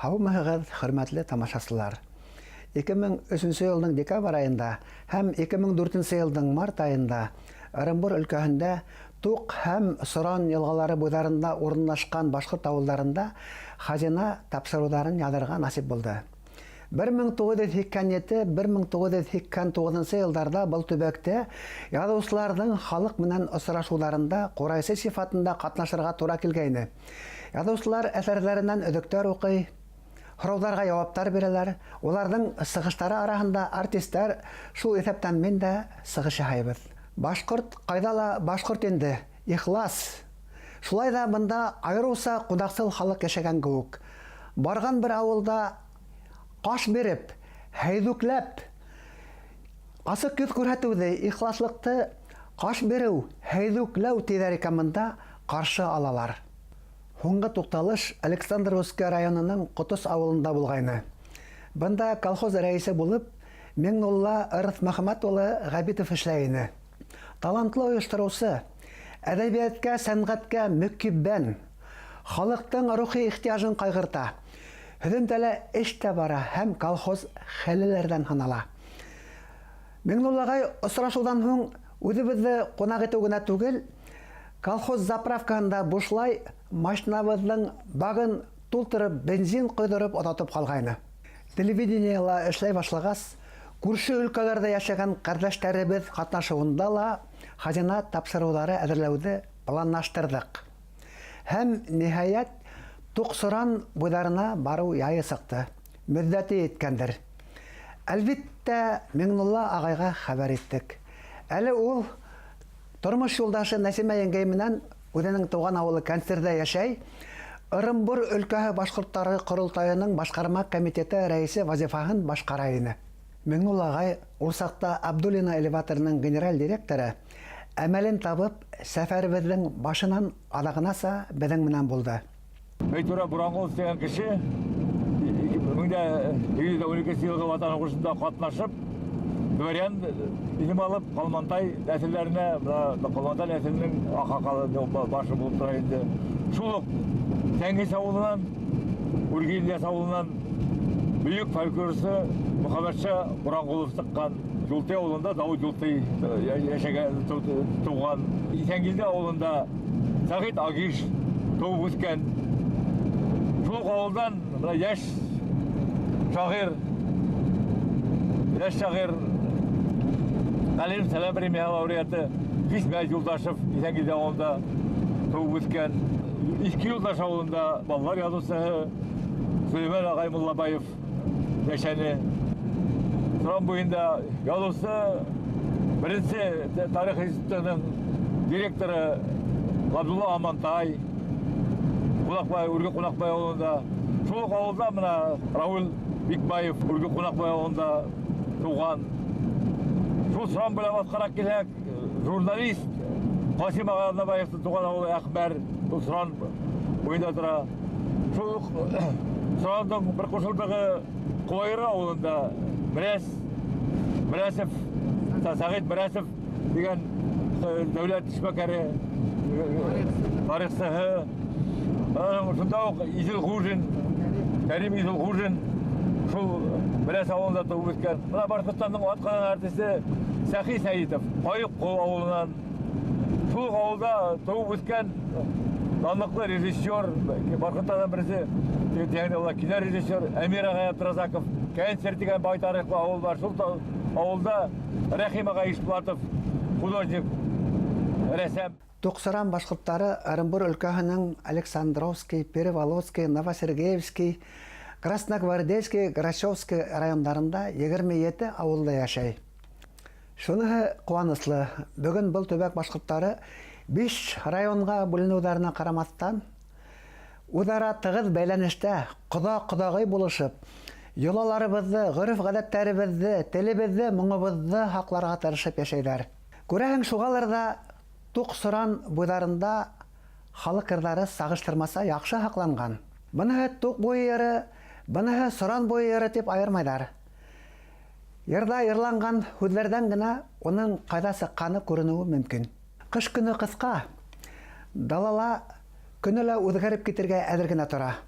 Һаумыһығыҙ, хөрмәтле тамашасылар. 2003 елның декабрь айында һәм 2004 елның март айында Ырымбур өлкәһендә Тук һәм Соран елгалары буйларында урынлашкан башкорт авылларында хазина тапшыруларын язырга насип булды. 1987-1989 елларда был төбәктә язучыларның халык менән очрашуларында курайсы сифатында катнашырга туры килгәйне. Язучылар әсәрләреннән өҙөктәр укый, һорауҙарға яуаптар бирәләр. Уларның сығыштары араһында артисттар, шул иҫәптән мин дә сығыш яһайбыҙ. Башҡорт ҡайҙа ла башҡорт инде, ихлас. Шулай да бында айырыуса ҡунаҡсыл халыҡ йәшәгән кеүек. Барған бер ауылда ҡаш биреп, һәйҙүкләп, асыҡ йөҙ күрһәтеүҙе, ихласлыҡты ҡаш биреү, һәйҙүкләү тиҙәр икән бында ҡаршы алалар. Һуңғы туҡталыш Александровский районының Ҡотос ауылында булғайны. Бында колхоз рәйесе булып Миңнулла Ырыҫ Мөхәммәт улы Ғәбитов эшләй. Талантлы ойоштороусы, әҙәбиәткә, сәнғәткә мөкиббән, халыҡтың рухи ихтияжын ҡайғырта. Һөҙөмтәлә эш тә бара һәм колхоз хәлеләрҙән һанала. Миңнуллағай осрашыуҙан һуң үҙебеҙҙе ҡунаҡ итеү генә түгел, колхоз заправкаһында бушлай машинабыҙҙың багын тултырып, бензин ҡойҙороп оҙатып ҡалғайны. Телевидениела эшләй башлағас, күрше өлкәләрҙә йәшәгән ҡәрҙәштәребеҙ ҡатнашыуында ла хазина тапшырыуҙары әҙерләүҙе планлаштырҙык. Һәм ниһайәт Туҡ-Соран буйҙарына барыу яйы сыҡты. Мөҙҙәте еткәндер. Әлбиттә, Миңнулла ағайға хәбәр иттек. Әле ул тормош юлдашы Нәсимә еңгәй менән үҙенең тыуған ауылы Кәнсерҙә йәшәй, Ырымбур өлкәһе башҡорттары ҡоролтайының башҡарма комитеты рәйесе вазифаһын башҡара ине. Миңнулла ағай ул саҡта Абдуллина элеваторының генераль директоры әмәлен табып, сәфәребеҙҙең башынан аҙағынаса беҙҙең менән булды. Бәйтура Буранғолов деген кеше 1912 йылғы Ватан һуғышында ҡатнашып, дворян илем алып, Ҡалмантай нәҫелдәренә, Ҡалмантай нәҫеленең аҡһаҡалы башы булып тора инде. Шул уҡ Тәңгис ауылынан, Үрге Ильяс ауылынан бөйөк фольклорсы Мөхәммәтша Буранғолов сыҡҡан. Юлтай ауылында Дауыт Юлтай йәшәгән, тыуған. Исәнгилде ауылында Сәғит Агиш тыуып үҫкән. Шул ауылдан йәш шағир Галим Сәләм премия лауреаты Хисмәт Юлдашев Исәнгилде ауылында тыуып үҫкән. Иҫке Юлдаш ауылында балалар яҙыусыһы Сөләймән ағай Муллабаев йәшәне. Соран буйында яҙыусы беренсе тарих институтының директоры Ғабдулла Амантай, Үрге Ҡунаҡбай ауылында. Шул уҡ ауылда мына Раул Бикбаев Үрге Ҡунаҡбай ауылында тыуған. Шул Соран буйлап атҡараҡ килһәк, журналист Ҡасим ағай Аҙнабаевтың тыуған ауылы Әхмәр Соран буйында тора. Шул уҡ Сорандың бер ҡушылдығы Ҡуайыр ауылында Мәрәсев, Сәғит Мәрәсев деген дәүләт эшмәкәре, тарихсыһы. Шунда уҡ Кәрим Изелғужин шул Мәрәс ауылында тыуып үҫкән. Бына Башҡортостандың атҡаҙан артисы Сәхи Сәйитов Ҡайыҡ-Ҡол ауылынан. Шул ауылда тыуып үҫкән данлыҡлы режиссер, Башҡортостандың беренсе кино режиссер Әмир ағай Абдразаков. Кәнсер тигән бай тарихлы ауыл бар. Шул ауылда Рәхим ағай Ишбулатов, художник, рәсәм. Туҡ-Соран башҡорттары Ырымбур өлкәһенең Александровский, Переволодский, Новосергеевский, Красногвардейский, Грачевский райондарында 27 ауылда йәшәй. Шуныһы ҡыуаныслы. Бөгөн был төбәк башҡорттары 5 районға бүленеүҙәренә ҡарамаҫтан, үҙара тығыҙ бәйләнештә, ҡоҙа-ҡоҙағый булышып, йолаларыбыҙҙы, ғөрөф-ғәҙәттәребеҙҙе, телебеҙҙе, моңобоҙҙы һаҡларға тырышып йәшәйҙәр. Күрәһең, шуғалыр ҙа Туҡ-Соран буйҙарында халыҡ йырҙары сағыштырмаса яҡшы һаҡланған. Быныһы Туҡ буй йыры, быныһы Соран буй йыры тип айырмайҙар. Йырҙа йырланған һүҙҙәрҙән генә уның ҡайҙа сыҡҡаны күренеүе мөмкин. Ҡыш көнө ҡыҫҡа, далала көнө лә үҙгәреп китергә әҙер генә тора.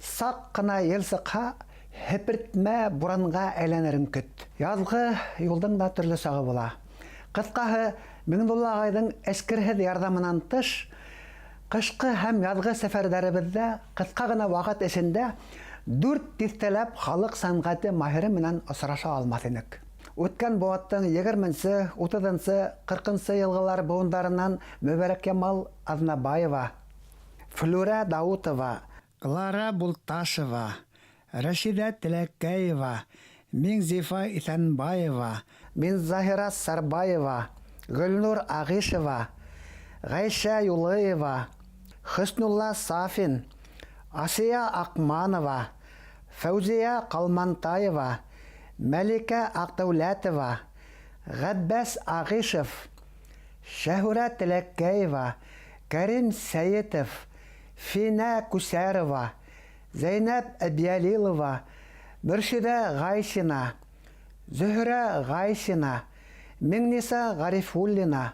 Сақ қына ел сыққа, хепіртмә буранға әйләнерін күт. Язғы юлдың да түрлі сағы бола. Қысқаһы, Миңнулла ағайдың әскерһеҙ ярҙамынан тыш, қышқы һәм яҙғы сәфәрҙәребеҙҙә ҡыҫҡа ғына ваҡыт эсендә 4 тиҫтәләп халыҡ сәнғәте маһире менән осраша алмаҫ инек. Үткән быуаттың 20-нчы, 30-нчы, 40-нчы йылғылар быуындарынан Мөбәрәк Ямал Аҙнабаева, Флүрә Даутова, Клара Булташева, Рәшиҙә Теләкәева, Миңзифа Иҫәнбаева, Минзаһира Сарбаева, Гөлнур Ағишева, Ғәйшә Юлыева, Хөснулла Сафин, Асия Аҡманова, Фәүзиә Ҡалмантаева, Мәликә Аҡдәүләтова, Ғәббәс Ағишев, Шәһүрә Теләкәева, Кәрим Сәйетов, Фина Күсәрова, Зәйнәп Әбйәлилова, Мөршидә Ғайшина, Зөһрә Ғайшина, Миңниса Ғарифуллина,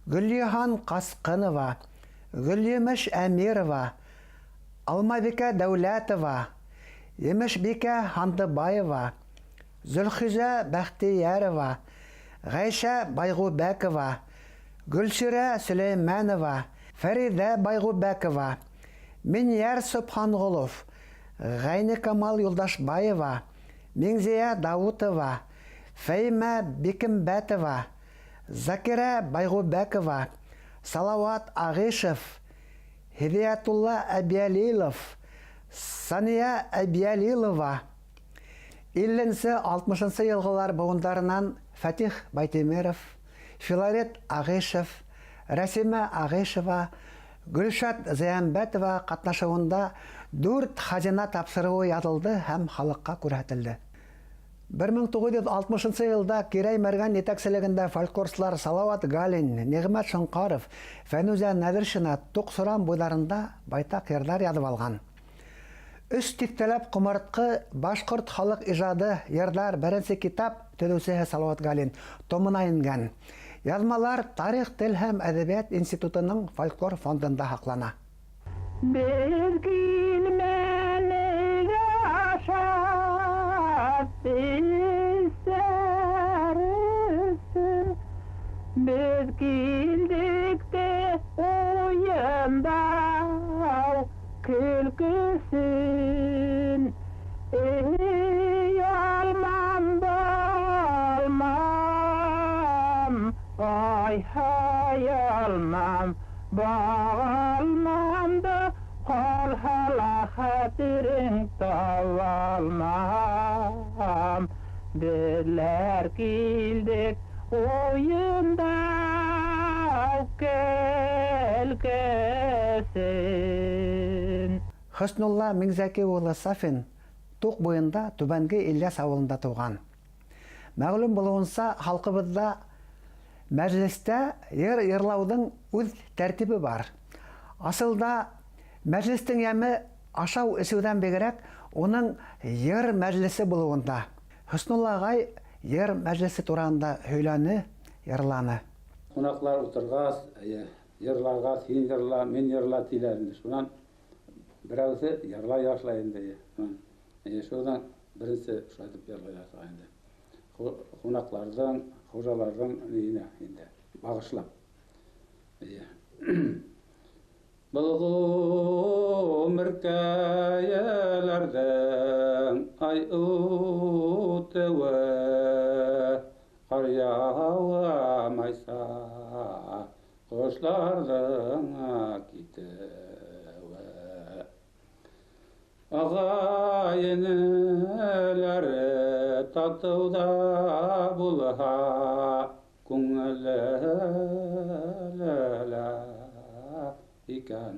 Гөлйөхан Ҡасҡынова, Гөлйемеш Әмирова, Алмабикә Дәүләтова, Емешбикә Һандыбаева, Зөлхизә Бәхтиярова, Ғәйшә Байғубәкова, Гөлширә Сөләймәнова, Фәридә Байғубәкова, Миньяр Субханғолов, Ғәйни Камал Юлдашбаева, Миңзия Даутова, Фәймә Бикембәтова, Закира Байғубәкова, Салауат Ағишев, Һиҙиятулла Әбйәлилов, Сания Әбйәлилова, 50-60 йылғылар быуындарынан Фәтих Байтемиров, Филарет Ағишев, Рәсимә Ағишева, Гөлшат Зәйәнбәтова ҡатнашыуында 4 хазина тапсырыуы яҙылды һәм халыҡҡа күрһәтелде. 1960 йылда Кирәй Мәргән етәкселегендә фольклорсылар Салауат Галин, Ниғмәт Шоңҡаров, Фәнүзә Нәҙершина Туҡ-Сурам буйҙарында байтаҡ йырҙар яҙып алған. 3 тиҫтәләп ҡомартҡы башҡорт халыҡ ижады йырҙар 1-нче китап төҙөүсеһе Салауат Галин томона ингән. Яҙмалар Тарих, тел һәм әҙәбиәт институтының фольклор фондында һаҡлана. Беҙ килмәнегә ашап эсәрсен, беҙ килдек тә уйындау көлкөсөн. Эй, алмам, балмам, ай-һай, алмам, bağalmam da kol hala hatirin tavalmam. Bizler kildik oyunda kelkesin. Хөснулла Миңзәки улы Сафин Туҡ буйында Түбәнге Ильяс ауылында тыуған. Мәғлүм булыуынса, халҡыбыҙҙа мәжлестә йыр йырлауҙың үҙ тәртибе бар. Асылда мәжлестең йәме ашау эсеүҙән бигерәк уның йыр мәжлесе булыуында. Хөснулла ағай йыр мәжлесе тураһында һөйләне, йырланы. Ҡунаҡлар ултырғас, йырларға, һин йырла, мин йырла тиләр. Шунан берәүсе йырлай башлай инде. Шунан беренсе шайтып йырлай башлай инде. Ҡунаҡларҙың, хужаларҙың нейенә инде бағышлап. Был ғүмер кәйәләрҙең ай үтеүе, ҡар яуамайса, ҡошларҙың китеүе. Ағайынеләре татыуҙа булһа, күңеллелә икән,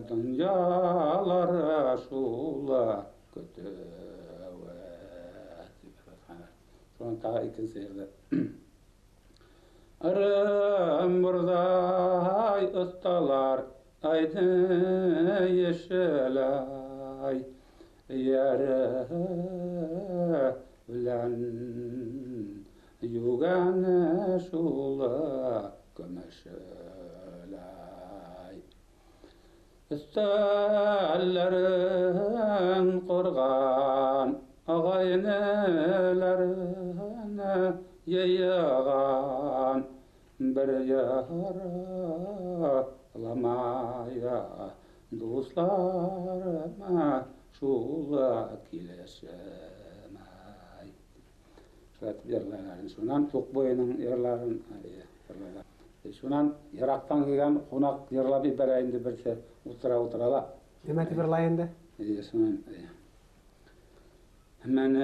донъялары шула көтөүе. Шуан тағы икенсе йырҙы. Ырым бурҙай оҫталар, айды ешеләй, яре белән юганы шулы көмөшөләй. üstellerin kurgan ağaynelerine yaygan bir yaralamaya dostlarıma şula kileşemay. Şöyle yerlerin şundan çok boyunun yerlerin yerler. Şundan Irak'tan gelgen konak yerler bir bereyinde birse otura. Demek bir layında. Şundan Menegan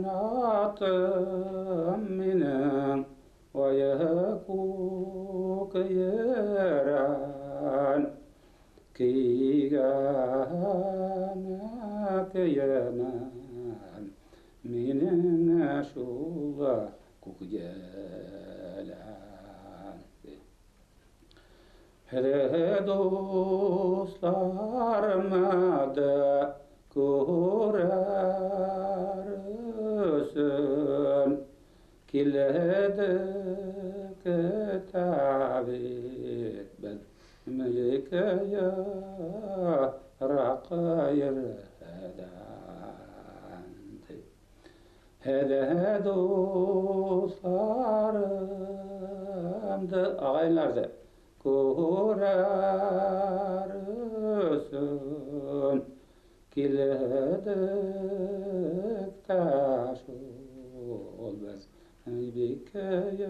atım minin Vayakuk yeran Kiganak yeman Minin şula kuk yelan Hele dostlarıma da kurarısın kiledik tabit ben mülkeye rakayırdan hede dostlarım da ağaylardı kurarısın kiledik taş olmaz bikeye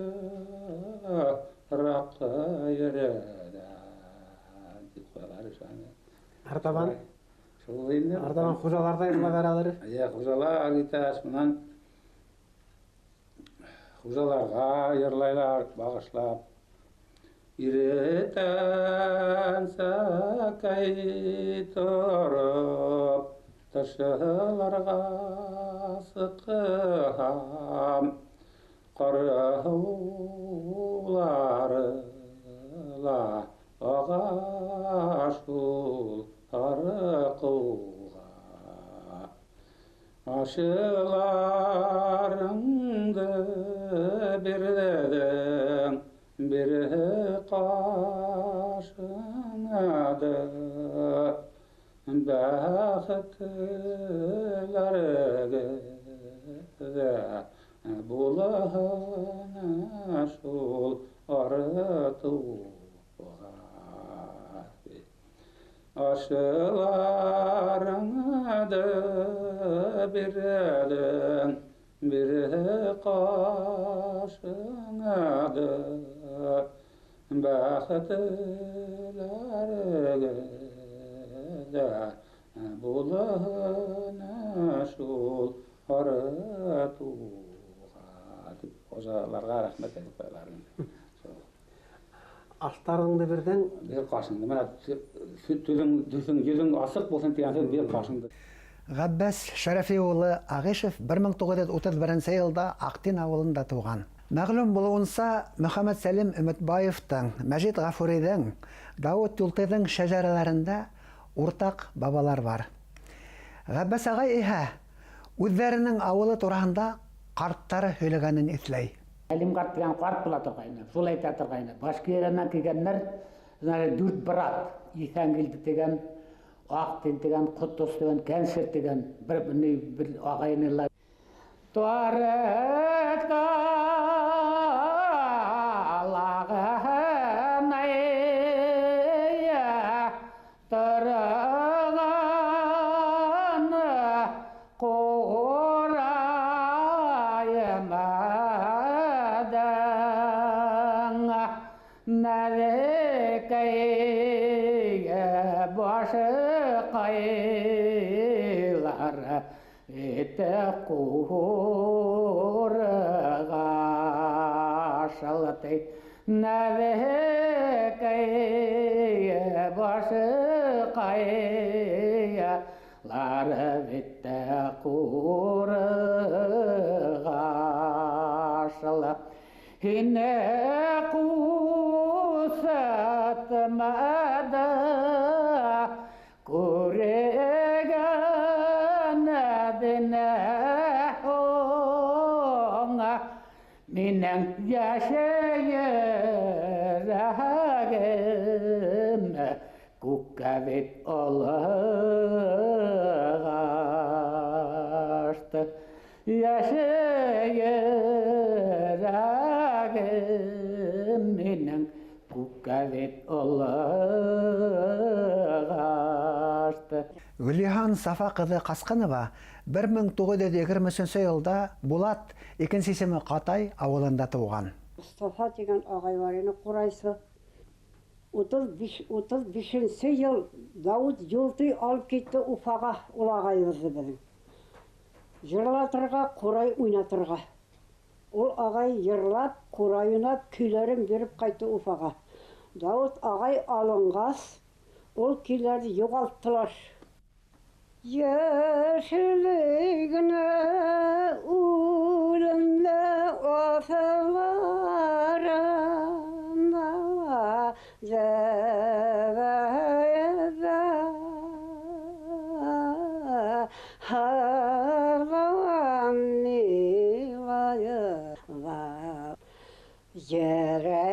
rakayırdan dip koyarlar şahane. Ardaban Şoğlayınlar. Ardaban hocalardayım beraber. Ya hocalar gitaş bilan hocalarga yırlaylar bağışlap İreten sakay torup taşlarga sıkıham qarahullarla ağaşul arıqığa aşılarındı birden bir qaşınadı baxtlarga bulana şul arıtuğa aşılarındı birden bir qaşınadı baxtlarga bulana şul arıtuğa dip hocalarga rahmet edip koyarlar. Altlarında birden Bir qaşındı. Mana düzün yüzün asık bolsun diýense bir qaşındı. Габбас Шарафиулы Ағишев 1931 елда Ақтин ауылында туған. Мәгълүм булуынса, Мөхәммәд Сәлим Өмөтбаевтың, Мәҗит Гафуридың, Дауыт Юлтыйдың шәҗәрәләрендә уртак бабалар бар. Габбас агай иһә үзләренең авылы тураһында карттары һөйләгәнен иҫләй. Әлим қарт деген қарт бола тұрғайны, жол айта тұрғайны. Башкириядан келгенler, дүрт брат, Ихангелді деген, Ақтин деген, Құттыс деген, Кәнсер деген, бір ағайынылар. Туарет қалағын айя, тұрғаны қорайымадан, нәлекейе башы қайлар, Ete kurga şalatay navekaya başı kaya lar ete kurga şalat hine kusatmada Minen yaşayıragım Kukkavet olağaştı yaşayırağım menen kukkavet olağaştı. Гүлихан Сафа кызы Касканова 1923 елда Булат 2 Катай авылында туган. Mustafa деген ағай бар ені құрайсы. 35 ел Дауыт Жолты алып кетті Уфаға ол ағайымызды біздің. Жырлатырға, құрай ойнатырға. Ол ағай жырлап, құрай ойнап, күйлерін беріп қайты Уфаға. Дауыт ағай алынғас, ол күйлерді жоғалттылар. Yaşlığına uğrunda ofalarına zevayada havan nivaya var yere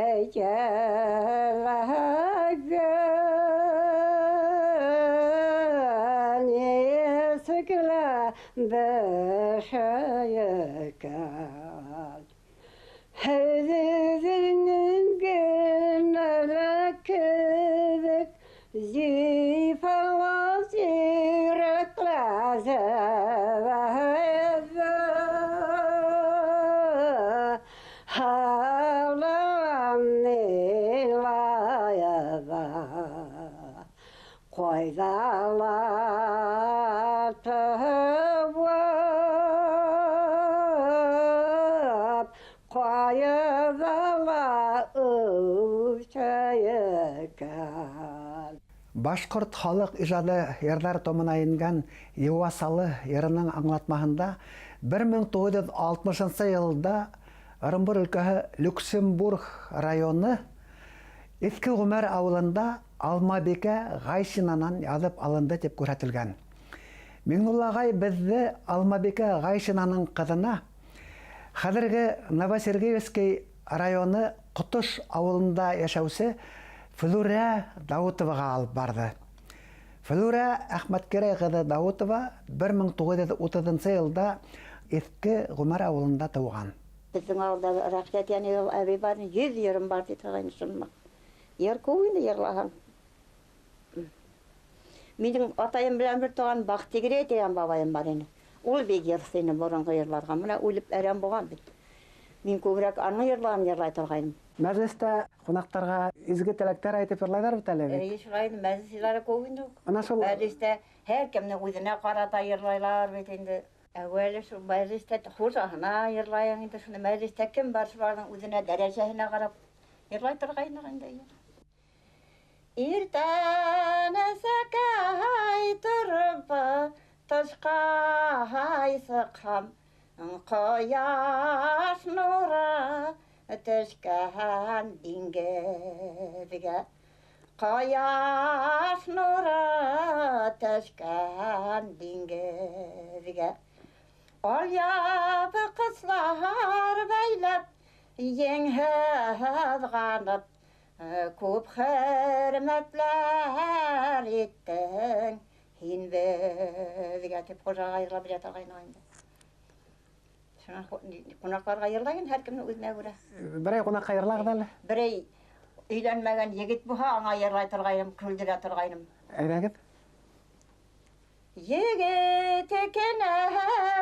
بشايكال هذين قلنا كذك زيف وزيرة هذا حالاني لا يذا قويدا لا Башқұрт халық ижады ердар томына енгән Еуасалы ерінің аңлатмағында 1960 елда Ырымбұр өлкәһе Люксембург районы Ескі Ғұмар ауылында Алмабеке Ғайшинанан язып алынды деп көрсетілген. Меңнулла ағай бізді Алмабеке Ғайшинаның қызына қазіргі Новосергиевский районы Құтыш ауылында яшәүсе Флюра Даутоваға алып барды. Флюра Ахматкерей қызы Даутова 1930 елда Ескі Ғұмар ауылында туған. Біздің ауылда рахмет яны әбей барын 100 ерім бар дейді ғайын шынмақ. Ер көйінді ерлаған. Менің атайым білән бір туған Бақтегіре деген бабайым бар ені. Ол бек ерсені бұрынғы ерларға. Мұна өліп әрем болған бит. Мен көбірек аны ерлағым ерлай тұрғайым. Мәжлістә қонақтарға изге тілектер айтып ерлайдар бит әле бит. Ешқайын мәжлістері көбінді. Ана шул Мәжлісте әркімні өзіне қарата ерлайлар бет енді. Әуелі шул мәжлісте хужағына ерлайын енді. Шуны мәжлісте кім бар шулардың өзіне дәрежесіне қарап ерлай тұрғайын енді. Иртәне сәкәй тұрып тышқай сықам, қояш нұры түшкен диңгезге. Қояш нұры түшкен диңгезге. Ол ябы қыслар бәйлеп, еңһіз ғанып, көп хөрмәтләр еттің, һин бізге деп қожаға айырла білет ағайын ағайында. Қонақларға айырлаген, әркімнің өзіне көре. Бірей қонаққа айырлағды әлі? Бірей үйленмеген егет бұға аңа айырлай тұрғайным, күлдіре тұрғайным. Әйрәгіт? Егет екені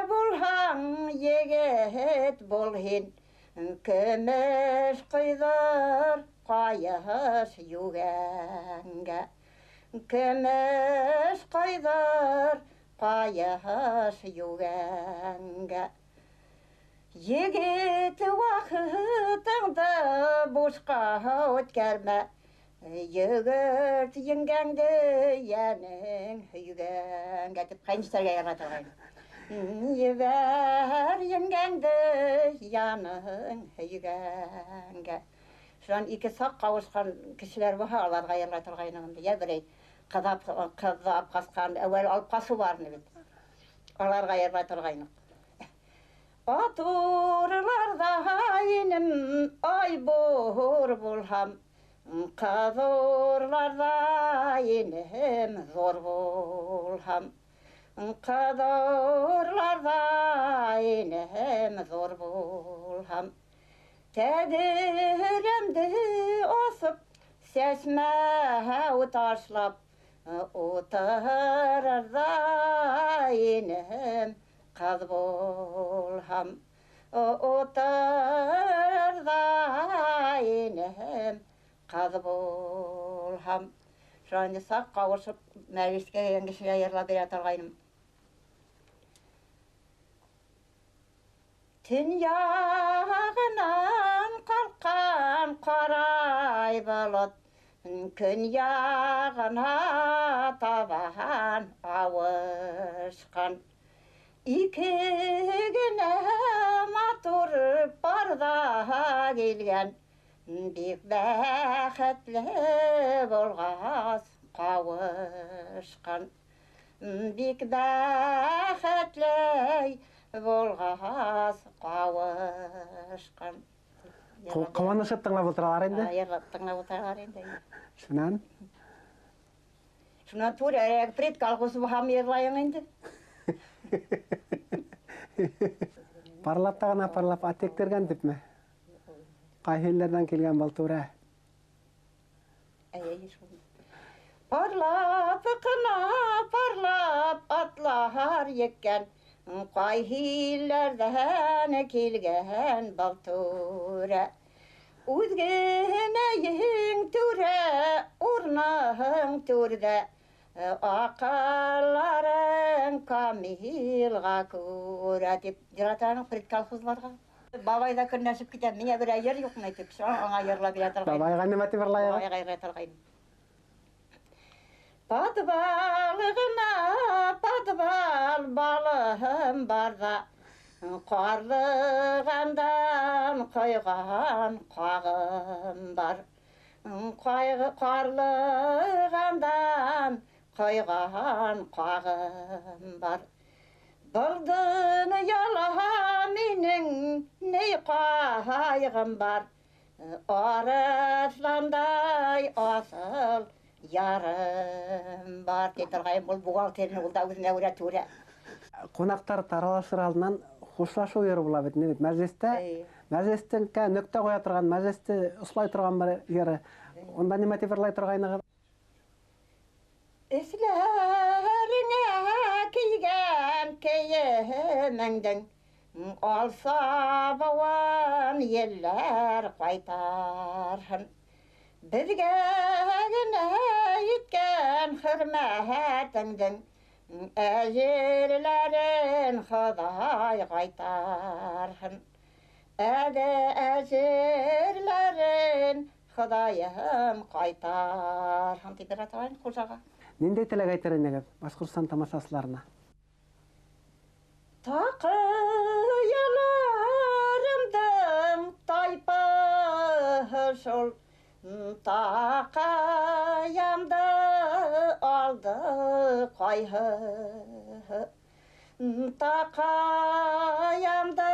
болған, егет бол хин, күміш құйдыр қайыш югәнге. Күміш құйдыр қайыш югәнге. Егет уақытыңды босқа өткерме, егет еңгәңді янің үйгәнге деп қайыншыларға яратырғайын. Егер еңгәңді яның үйгәнге. Шуан ике сақ қауышқан кішілер бұға аларға яратырғайынығымды. Я бірей қадап қасқан, әуел алып қасу барын бет. Аларға яратырғайынық. Атурларда айным ай бұр болхам, Kadorlarda inim zor bolham. Kadorlarda inim zor bolham. Tediremdi osıp sesme utaşlap. Otararda inim kaz bolham. Otararda inim kaz bolham. Şu anda sağ kavuşup meclisке yengişe ayırla bir atalgayım. Tün yağınan kalkan qaray balat. Kün yağına taban avışkan. İki güne matur barda gelgen. Bik bəxətli bolğaz qavışqan. Bik bəxətli bolğaz qavışqan. Қуаныш тыңлап отыралар енді. Тыңлап отыралар енді. Шунан Шунан тура пред колхозы бахам ерлайын енді. парлап тағана парлап аттектерген деп ме? Қайхелерден келген балтура. Parlap qına parlap atlar yekken. Qayhillerden kelgen baltura. Uzgeneyin ture, urnağın turda. Aqalların kamilga kura dep diratanın prit kalxızlarga. Babay da kırnaşıp gider. Mine bir yer yok ne tip. Şu an ona yerla bir atalgayım. Бабайға не мати барлайға? Babaya gayrı atalgayım. Padbalığına padbal balığım barda. Qarlığandan koyğan qağım var. Qarlığandan koyğan qağım var. Bıldığını yalaha minin ney qayğım var. Araslanday asıl yarım var. Dedirgayım бұл buğalterini ұлда өзіне өретуре. Қонақтар таралашыр алдынан хушлашу ері бола бет. Не бет? Мәжілістен нүкте қоя тұрған, мәжілісті ұслай тұрған бір ері. Онда не мати барлай тұрғайныға? Üslerine kiygen keyemenden olsa bavan yeller qaytarhın. Bizge gine yetken hürmetenden ecirlerin Xuday qaytarhın. Ecirlerin Xudayım qaytarhın. Deyip atayın Xo'jaga. Нендей тілек айтар енеге Башқұртстан тамашасыларына? Taqıyalarımdım taypı şol. Taqayamda aldı qayhı. Taqayamda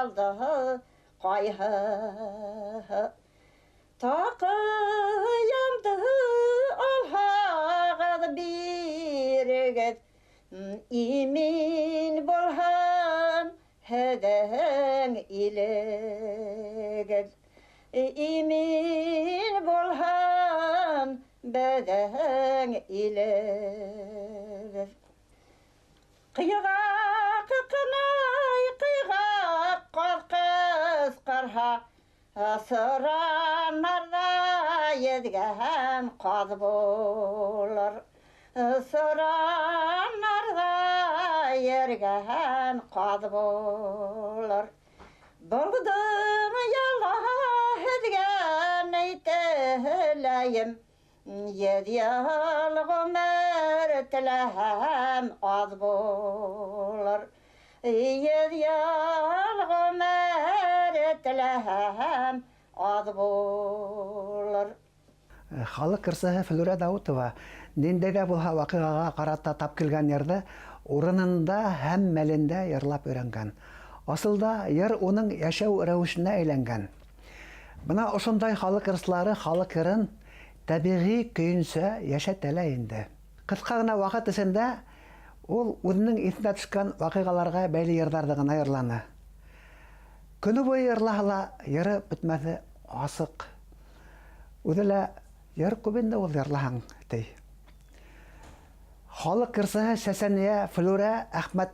aldı qayhı. Taqayamda alhağız birgit. İmin bolhan heden ilegit. İmin bolhan beden ilegit. Qiyğaq qınay qiyğaq qalqız qarha. Sıranlarda yedgen qaz bolar. Sıranlarda yergen qaz bolar. Bıldığını yalla hedgen eyteleyim. Yedi yıl ömür tilehem az bolar. Yedi yıl ömür tilehem az bolar. Халық кірсігі Флюра Даутова нендеге бұлға вақиғаға қаратта тап келген ерді орынында һәм мәлінде ерлап өйрәнгән. Асылда ер оның яшәү рәвешенә әйләнгән. Бына ошондай халык ырыслары халык ырын табигый көйүнсө яшәтәләр инде. Кыска гына вакыт эчендә ул үзенең исенә төшкән вакыйгаларга бәйле йырларда гына йырланы. Көне буе йырлаһа, йыры бетмәсе асык. Үзе лә йыр күп инде ул йырлаһаң, ти. Халык ырсыһы Сәсәния Флүрә Әхмәт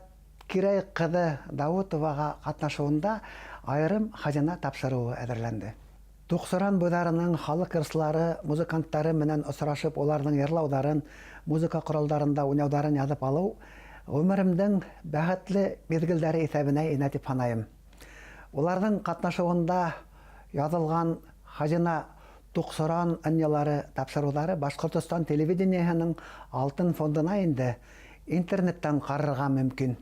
Кирәй кызы Даутовага катнашуында айрым хазина тапшыруы әзерләнде. Туксыран буйларының халык ырслары, музыканттары менән осрашып, уларның йырлаударын, музыка коралдарында уйнаударын язып алу гомеремдең бәхетле мезгелләре исәбенә инә дип саныйм. Уларның катнашуында язылган хазина Туксыран аньялары тапшырулары Башкортстан телевидениеһенең алтын фондына инде интернеттан карарга мөмкин.